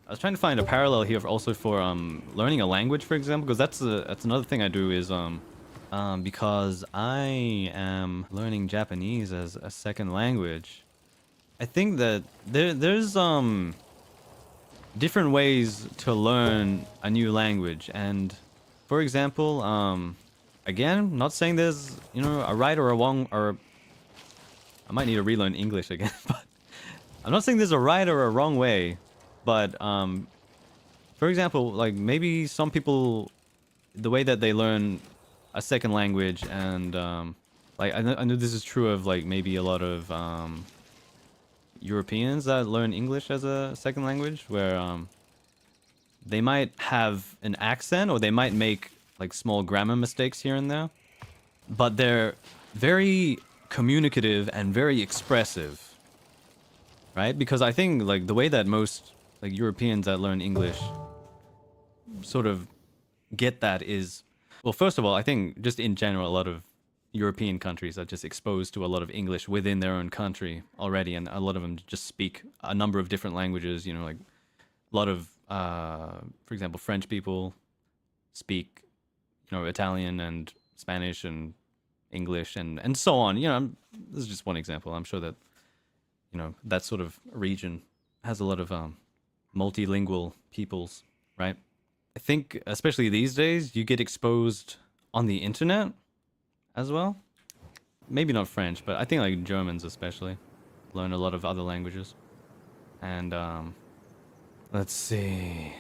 I was trying to find a parallel here also for learning a language, for example, because that's another thing I do is because I am learning Japanese as a second language. I think that there's different ways to learn a new language, and for example, again, not saying there's a right or a wrong, or I might need to relearn English again, but I'm not saying there's a right or a wrong way, but for example, like maybe some people, the way that they learn a second language, and like I know this is true of like maybe a lot of Europeans that learn English as a second language, where they might have an accent or they might make like small grammar mistakes here and there, but they're very communicative and very expressive, right? Because I think like the way that most like Europeans that learn English sort of get that is, well, first of all, I think just in general, a lot of European countries are just exposed to a lot of English within their own country already, and a lot of them just speak a number of different languages, like a lot of, for example, French people speak, Italian and Spanish and English and so on. This is just one example. I'm sure that, that sort of region has a lot of multilingual peoples, right? I think, especially these days, you get exposed on the internet as well. Maybe not French, but I think like Germans especially learn a lot of other languages. And let's see,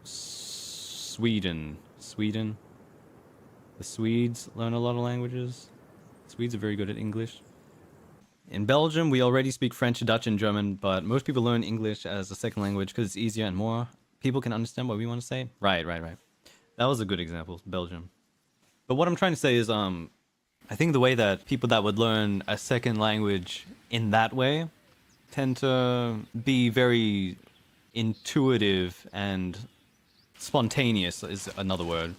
Sweden. The Swedes learn a lot of languages. Swedes are very good at English. In Belgium, we already speak French, Dutch, and German, but most people learn English as a second language because it's easier and more people can understand what we want to say. Right. That was a good example, Belgium. But what I'm trying to say is, I think the way that people that would learn a second language in that way tend to be very intuitive and spontaneous is another word.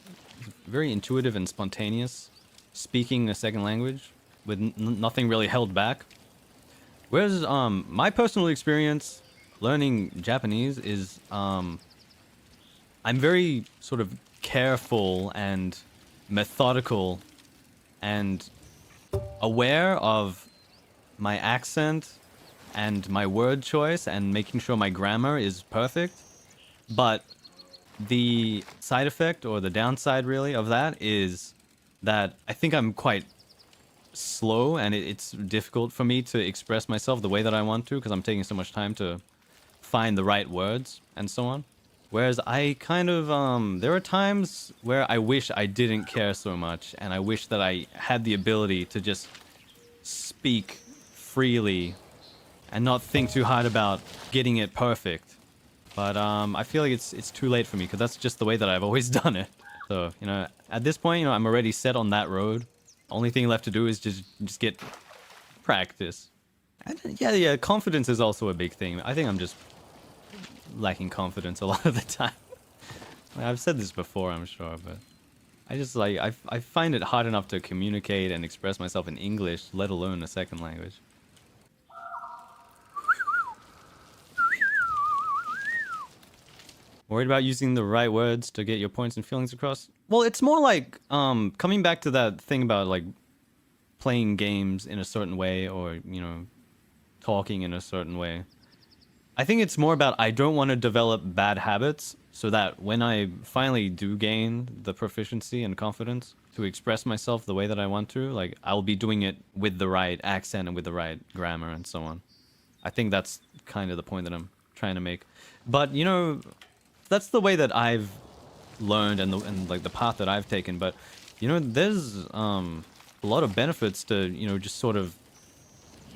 Very intuitive and spontaneous, speaking a second language with nothing really held back. Whereas my personal experience learning Japanese is I'm very sort of careful and methodical and aware of my accent and my word choice and making sure my grammar is perfect. But the side effect, or the downside really of that, is that I think I'm quite slow, and it's difficult for me to express myself the way that I want to because I'm taking so much time to find the right words and so on. Whereas I kind of, there are times where I wish I didn't care so much, and I wish that I had the ability to just speak freely and not think too hard about getting it perfect. But I feel like it's too late for me because that's just the way that I've always done it. So, at this point, I'm already set on that road. Only thing left to do is just get practice. And yeah, confidence is also a big thing. I think I'm just lacking confidence a lot of the time. I've said this before, I'm sure, but I just like I find it hard enough to communicate and express myself in English, let alone a second language. Worried about using the right words to get your points and feelings across? Well, it's more like coming back to that thing about like playing games in a certain way, or talking in a certain way. I think it's more about I don't want to develop bad habits, so that when I finally do gain the proficiency and confidence to express myself the way that I want to, like I'll be doing it with the right accent and with the right grammar and so on. I think that's kind of the point that I'm trying to make. But that's the way that I've learned and like the path that I've taken. But there's a lot of benefits to just sort of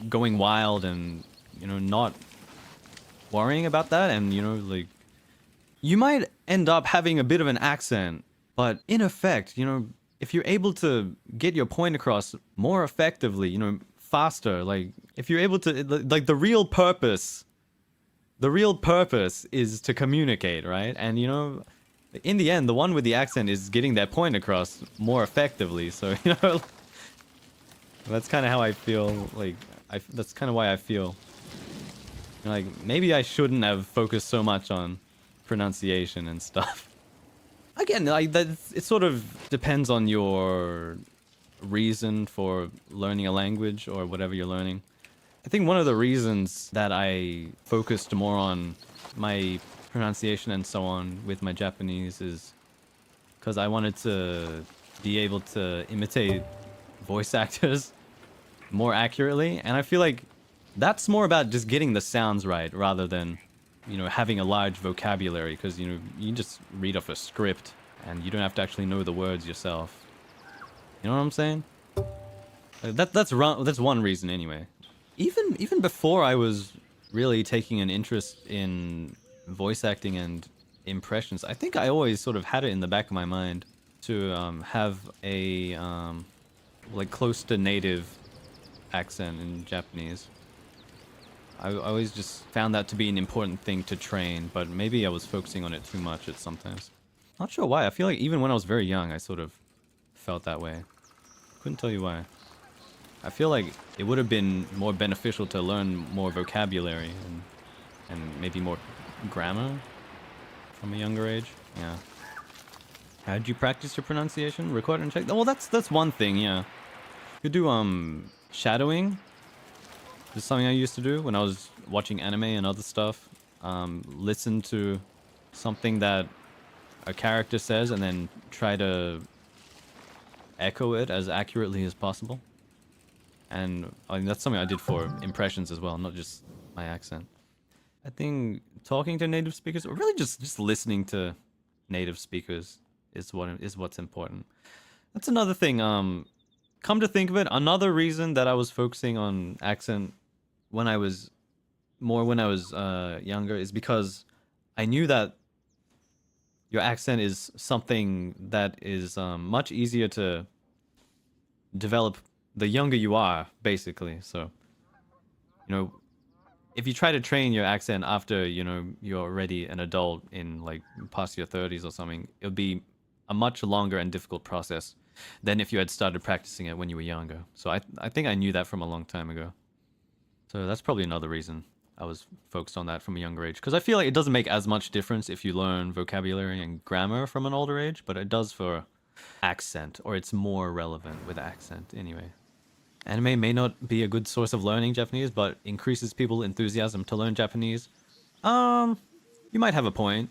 going wild and not worrying about that. And like you might end up having a bit of an accent, but in effect, if you're able to get your point across more effectively, faster, like if you're able to, like the real purpose is to communicate, right? And in the end, the one with the accent is getting that point across more effectively. So that's kind of how I feel. Like that's kind of why I feel Like, maybe I shouldn't have focused so much on pronunciation and stuff. Again, like, that, it sort of depends on your reason for learning a language or whatever you're learning. I think one of the reasons that I focused more on my pronunciation and so on with my Japanese is because I wanted to be able to imitate voice actors more accurately, and I feel like that's more about just getting the sounds right rather than, you know, having a large vocabulary, because, you know, you can just read off a script and you don't have to actually know the words yourself. You know what I'm saying? That's one reason anyway. Even before I was really taking an interest in voice acting and impressions, I think I always sort of had it in the back of my mind to have a like close to native accent in Japanese. I always just found that to be an important thing to train, but maybe I was focusing on it too much at sometimes. Not sure why. I feel like even when I was very young, I sort of felt that way. Couldn't tell you why. I feel like it would have been more beneficial to learn more vocabulary and maybe more grammar from a younger age. Yeah. How did you practice your pronunciation? Record and check? Well, that's one thing, yeah. You could do shadowing. This is something I used to do when I was watching anime and other stuff. Listen to something that a character says and then try to echo it as accurately as possible. And I mean, that's something I did for impressions as well, not just my accent. I think talking to native speakers, or really just listening to native speakers, is what's important. That's another thing. Come to think of it, another reason that I was focusing on accent when I was younger is because I knew that your accent is something that is much easier to develop the younger you are, basically. So, you know, if you try to train your accent after, you know, you're already an adult in like past your 30s or something, it'll be a much longer and difficult process than if you had started practicing it when you were younger. So I think I knew that from a long time ago. So that's probably another reason I was focused on that from a younger age. Because I feel like it doesn't make as much difference if you learn vocabulary and grammar from an older age, but it does for accent, or it's more relevant with accent anyway. Anime may not be a good source of learning Japanese, but increases people's enthusiasm to learn Japanese. You might have a point.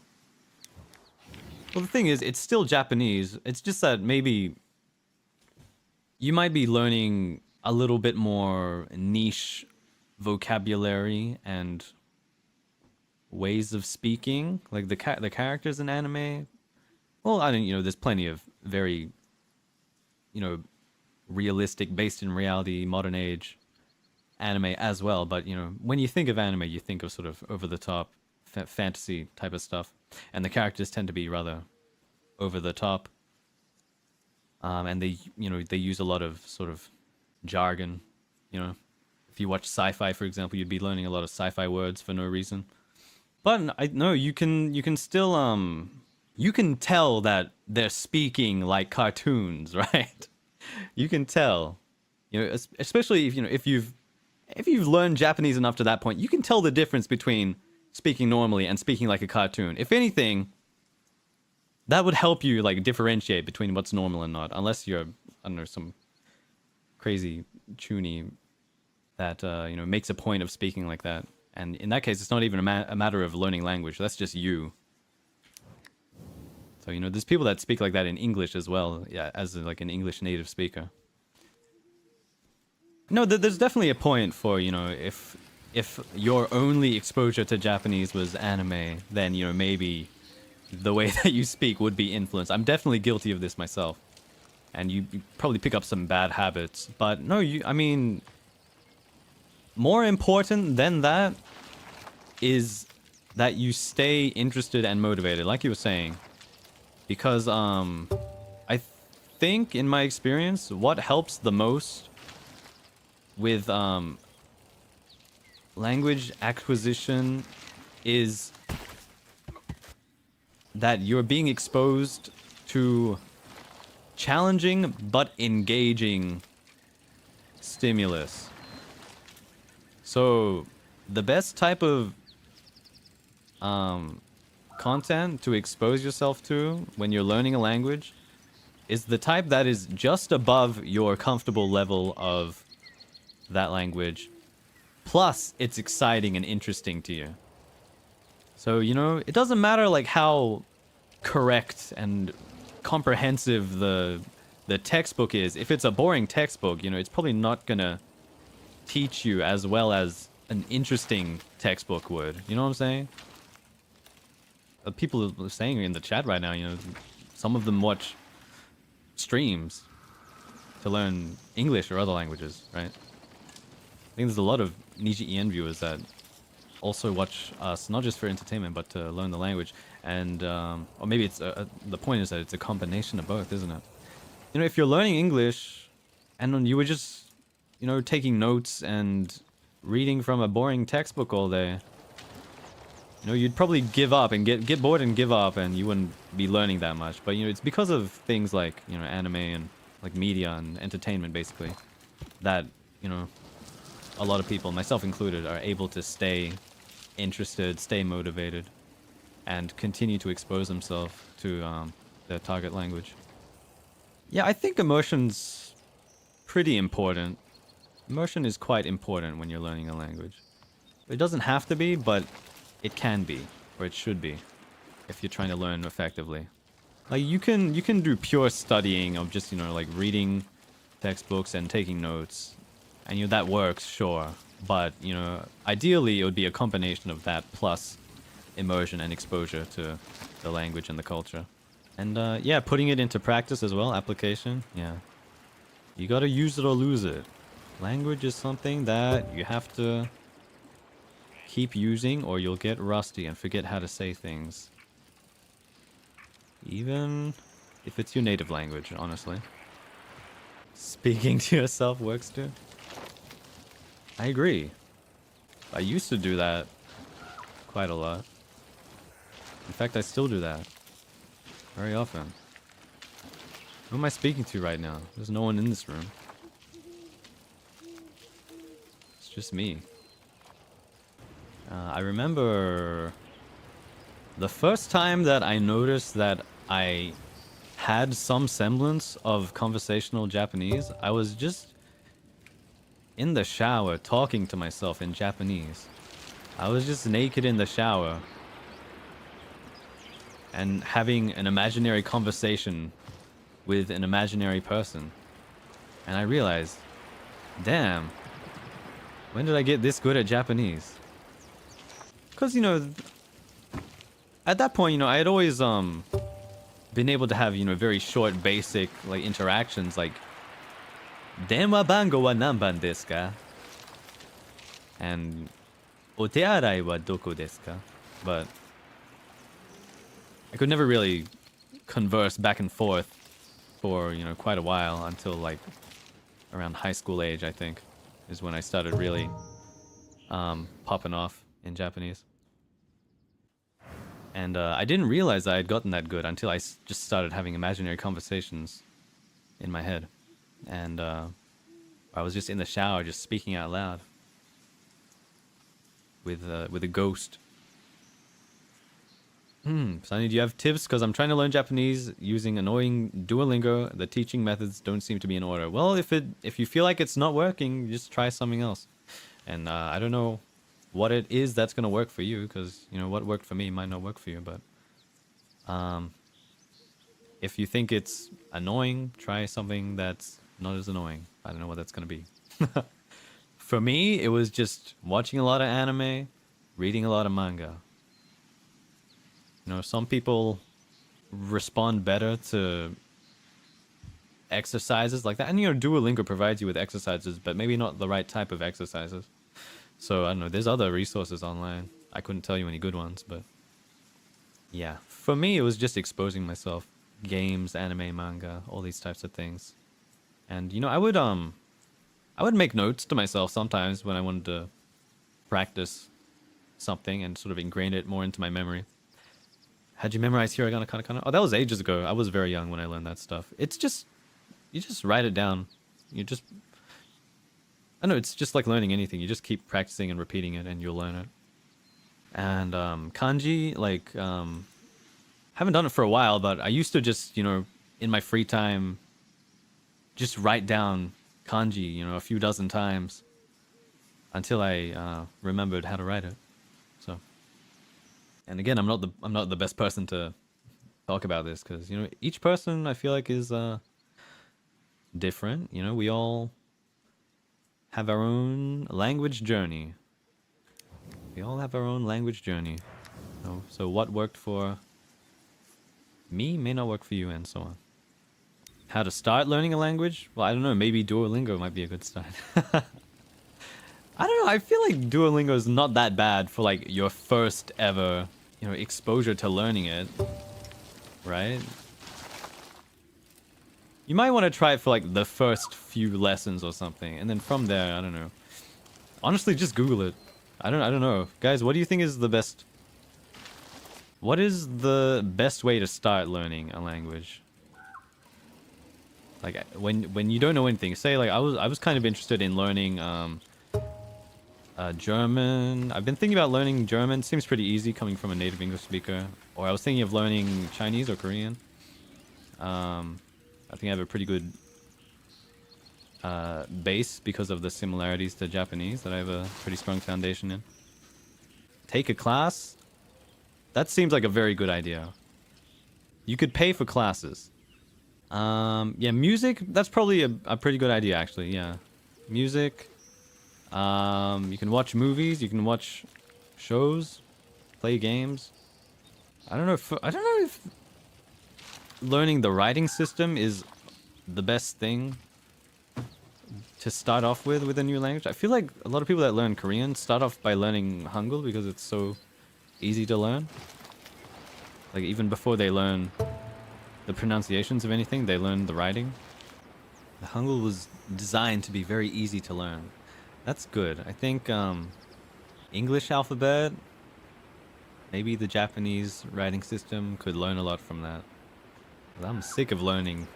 Well, the thing is, it's still Japanese. It's just that maybe you might be learning a little bit more niche vocabulary and ways of speaking, like the characters in anime. Well, I don't, you know, there's plenty of very, you know, realistic, based in reality, modern age anime as well. But, you know, when you think of anime, you think of sort of over the top fantasy type of stuff, and the characters tend to be rather over the top. And they, you know, they use a lot of sort of jargon. You know, if you watch sci-fi, for example, you'd be learning a lot of sci-fi words for no reason. But I know you can still you can tell that they're speaking like cartoons, right? You can tell, you know, especially if, you know, if you've learned Japanese enough to that point, you can tell the difference between speaking normally and speaking like a cartoon. If anything, that would help you like differentiate between what's normal and not, unless you're, I don't know, some crazy chuny that you know, makes a point of speaking like that. And in that case, it's not even a matter of learning language. That's just you. So, you know, there's people that speak like that in English as well, yeah, as like an English native speaker. No, there's definitely a point for, you know, if your only exposure to Japanese was anime, then, you know, maybe the way that you speak would be influenced. I'm definitely guilty of this myself. And you probably pick up some bad habits. But no, I mean, more important than that is that you stay interested and motivated, like you were saying. Because I think, in my experience, what helps the most with language acquisition is that you're being exposed to challenging but engaging stimulus. So the best type of content to expose yourself to when you're learning a language is the type that is just above your comfortable level of that language, plus it's exciting and interesting to you. So, you know, it doesn't matter like how correct and comprehensive the textbook is. If it's a boring textbook, you know, it's probably not gonna teach you as well as an interesting textbook would. You know what I'm saying? People are saying in the chat right now, you know, some of them watch streams to learn English or other languages, right? I think there's a lot of NIJISANJI EN viewers that also watch us not just for entertainment but to learn the language. And or maybe it's the point is that it's a combination of both, isn't it? You know, if you're learning English and you were just, you know, taking notes and reading from a boring textbook all day, you know, you'd probably give up and get bored and give up, and you wouldn't be learning that much. But, you know, it's because of things like, you know, anime and like media and entertainment, basically, that, you know, a lot of people, myself included, are able to stay interested, stay motivated, and continue to expose themselves to their target language. Yeah, I think immersion's pretty important. Immersion is quite important when you're learning a language. It doesn't have to be, but it can be, or it should be, if you're trying to learn effectively. Like, you can do pure studying of just, you know, like reading textbooks and taking notes, and, you know, that works, sure. But, you know, ideally it would be a combination of that plus immersion and exposure to the language and the culture. And, yeah, putting it into practice as well, application, yeah. You gotta use it or lose it. Language is something that you have to keep using, or you'll get rusty and forget how to say things. Even if it's your native language, honestly. Speaking to yourself works too. I agree. I used to do that quite a lot. In fact, I still do that very often. Who am I speaking to right now? There's no one in this room. It's just me. I remember the first time that I noticed that I had some semblance of conversational Japanese. I was just in the shower talking to myself in Japanese. I was just naked in the shower and having an imaginary conversation with an imaginary person. And I realized, damn, when did I get this good at Japanese? Because, you know, at that point, you know, I had always been able to have, you know, very short, basic, like, interactions, like, denwa bango wa nanban desu ka? And otearai wa doko desu ka? But I could never really converse back and forth for, you know, quite a while, until, like, around high school age, I think, is when I started really popping off in Japanese. And I didn't realize I had gotten that good until I just started having imaginary conversations in my head. And I was just in the shower, just speaking out loud with a ghost. Sonny, do you have tips? Because I'm trying to learn Japanese using annoying Duolingo. The teaching methods don't seem to be in order. Well, if you feel like it's not working, just try something else. And I don't know what it is that's going to work for you, because, you know, what worked for me might not work for you. But if you think it's annoying, try something that's not as annoying. I don't know what that's going to be. For me, it was just watching a lot of anime, reading a lot of manga. You know, some people respond better to exercises like that. And, you know, Duolingo provides you with exercises, but maybe not the right type of exercises. So, I don't know, there's other resources online. I couldn't tell you any good ones, but yeah. For me, it was just exposing myself. Games, anime, manga, all these types of things. And, you know, I would make notes to myself sometimes when I wanted to practice something and sort of ingrain it more into my memory. Had you memorized Hiragana, Katakana? Oh, that was ages ago. I was very young when I learned that stuff. It's just, you just write it down. You just I know, it's just like learning anything. You just keep practicing and repeating it and you'll learn it. And kanji, like, haven't done it for a while, but I used to just, you know, in my free time, just write down kanji, you know, a few dozen times until I remembered how to write it. So, and again, I'm not the best person to talk about this because, you know, each person I feel like is different. You know, we all have our own language journey. We all have our own language journey. So what worked for me may not work for you, and so on. How to start learning a language? Well, I don't know. Maybe Duolingo might be a good start. I don't know. I feel like Duolingo is not that bad for like your first ever, you know, exposure to learning it, right? You might want to try it for like the first few lessons or something, and then from there, I don't know. Honestly, just Google it. I don't know. Guys, what do you think is the best? What is the best way to start learning a language? Like when you don't know anything, say like I was kind of interested in learning German. I've been thinking about learning German. Seems pretty easy coming from a native English speaker. Or I was thinking of learning Chinese or Korean. I think I have a pretty good base because of the similarities to Japanese that I have a pretty strong foundation in. Take a class? That seems like a very good idea. You could pay for classes. Yeah, music, that's probably a pretty good idea actually, yeah. Music. You can watch movies, you can watch shows, play games. I don't know if learning the writing system is the best thing to start off with a new language. I feel like a lot of people that learn Korean start off by learning Hangul because it's so easy to learn. Like even before they learn the pronunciations of anything, they learn the writing. The Hangul was designed to be very easy to learn. That's good. I think English alphabet, maybe the Japanese writing system could learn a lot from that. I'm sick of learning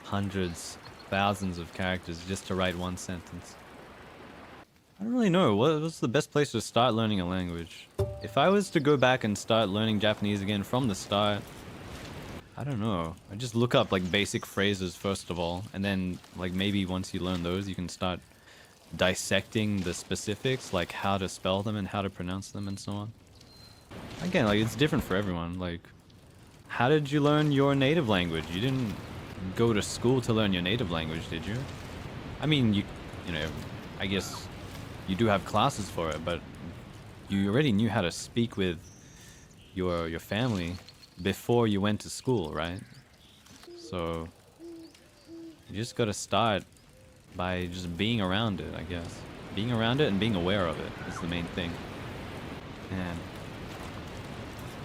hundreds, thousands of characters just to write one sentence. I don't really know. What's the best place to start learning a language? If I was to go back and start learning Japanese again from the start, I don't know. I just look up like basic phrases first of all, and then like maybe once you learn those, you can start dissecting the specifics, like how to spell them and how to pronounce them and so on. Again, like it's different for everyone. Like, how did you learn your native language? You didn't go to school to learn your native language, did you? I mean, you know, I guess you do have classes for it, but you already knew how to speak with your family before you went to school, right? So you just gotta start by just being around it, I guess. Being around it and being aware of it is the main thing. And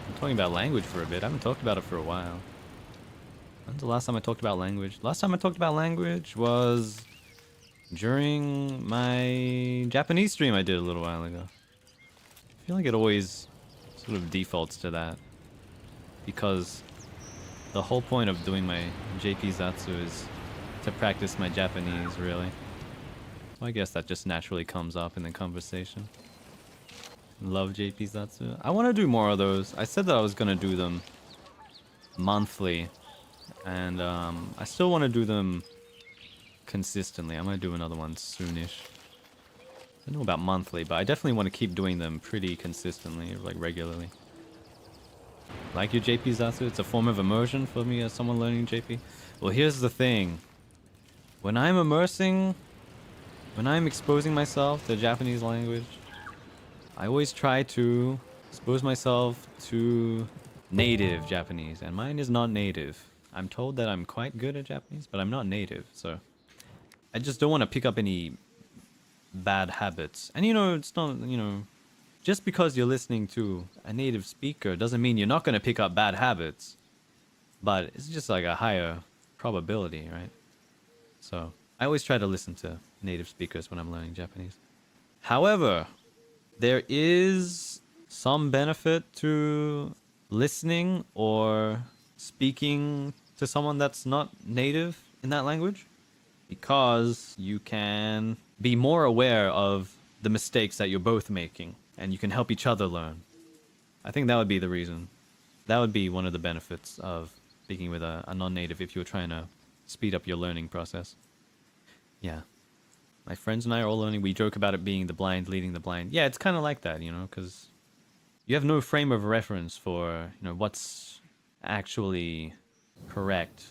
I'm talking about language for a bit. I haven't talked about it for a while. When's the last time I talked about language? Last time I talked about language was during my Japanese stream I did a little while ago. I feel like it always sort of defaults to that, because the whole point of doing my JP Zatsu is to practice my Japanese, really. So I guess that just naturally comes up in the conversation. Love JP Zatsu. I want to do more of those. I said that I was going to do them monthly, and I still want to do them consistently. I'm going to do another one soonish. I don't know about monthly, but I definitely want to keep doing them pretty consistently, like regularly. Like your JP Zatsu, it's a form of immersion for me as someone learning JP. Well, here's the thing. When I'm immersing, when I'm exposing myself to Japanese language, I always try to expose myself to native Japanese, and mine is not native. I'm told that I'm quite good at Japanese, but I'm not native, so I just don't want to pick up any bad habits. And you know, it's not, you know, just because you're listening to a native speaker doesn't mean you're not going to pick up bad habits, but it's just like a higher probability, right? So I always try to listen to native speakers when I'm learning Japanese. However, there is some benefit to listening or speaking to someone that's not native in that language, because you can be more aware of the mistakes that you're both making, and you can help each other learn. I think that would be the reason. That would be one of the benefits of speaking with a non-native if you were trying to speed up your learning process. Yeah. My friends and I are all learning. We joke about it being the blind leading the blind. Yeah, it's kind of like that, you know, because you have no frame of reference for, you know, what's actually correct.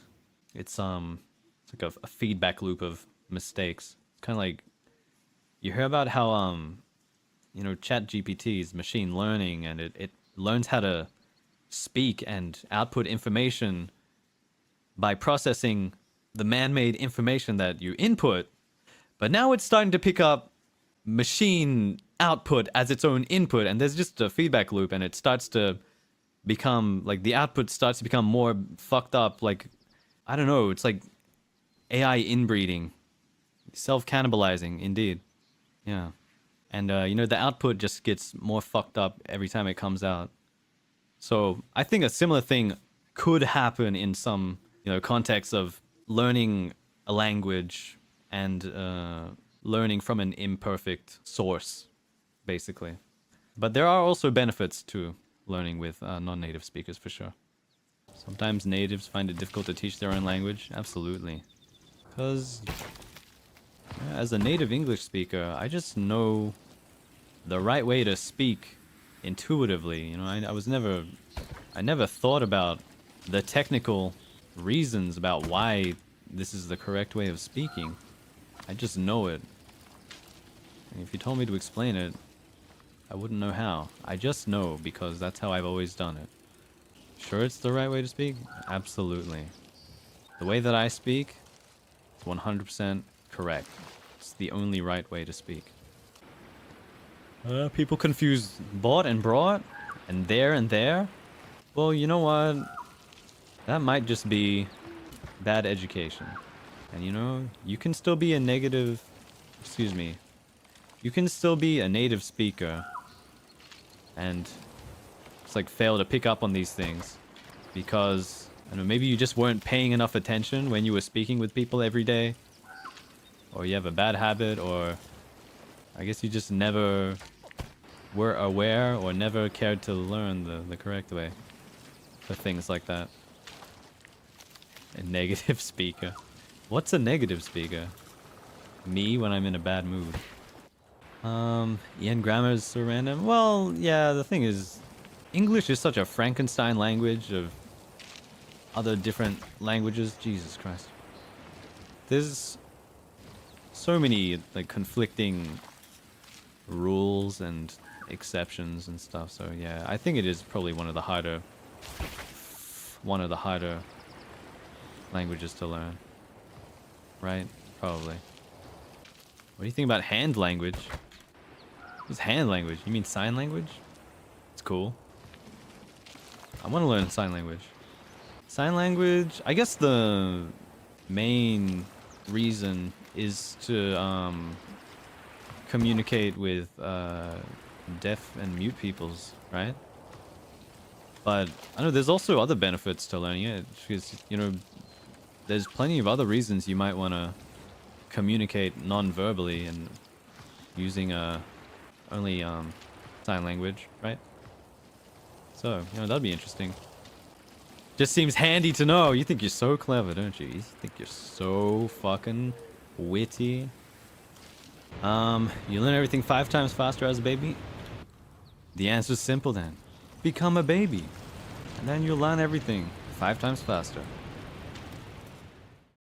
It's like a feedback loop of mistakes. It's kind of like, you hear about how you know, ChatGPT is machine learning, and it learns how to speak and output information by processing the man-made information that you input. But now it's starting to pick up machine output as its own input, and there's just a feedback loop, and it starts to become like the output starts to become more fucked up. Like, I don't know, it's like AI inbreeding, self-cannibalizing, indeed. Yeah. And you know, the output just gets more fucked up every time it comes out. So I think a similar thing could happen in some, you know, context of learning a language and learning from an imperfect source, basically. But there are also benefits to learning with non-native speakers, for sure. Sometimes natives find it difficult to teach their own language. Absolutely. Because as a native English speaker, I just know the right way to speak intuitively. You know, I never thought about the technical reasons about why this is the correct way of speaking. I just know it. And if you told me to explain it, I wouldn't know how. I just know because that's how I've always done it. Sure it's the right way to speak? Absolutely. The way that I speak is 100% correct. It's the only right way to speak. People confuse bought and brought, and there. Well, you know what? That might just be bad education. And you know, you can still be a negative... Excuse me. You can still be a native speaker and just like fail to pick up on these things because, I don't know, maybe you just weren't paying enough attention when you were speaking with people every day, or you have a bad habit, or I guess you just never were aware or never cared to learn the correct way for things like that. A negative speaker. What's a negative speaker? Me when I'm in a bad mood. EN grammar is so random. Well, yeah, the thing is, English is such a Frankenstein language of other different languages. Jesus Christ. There's so many, like, conflicting rules and exceptions and stuff. So, yeah, I think it is probably one of the harder languages to learn. Right? Probably. What do you think about hand language? What's hand language? You mean sign language? It's cool. I want to learn sign language. Sign language, I guess the main reason is to communicate with deaf and mute peoples, right? But I know there's also other benefits to learning it, because, you know, there's plenty of other reasons you might want to communicate non-verbally and using only sign language, right? So, you know, that'd be interesting. Just seems handy to know. You think you're so clever, don't you? You think you're so fucking witty. You learn everything 5 times faster as a baby? The answer's simple then. Become a baby. And then you'll learn everything 5 times faster.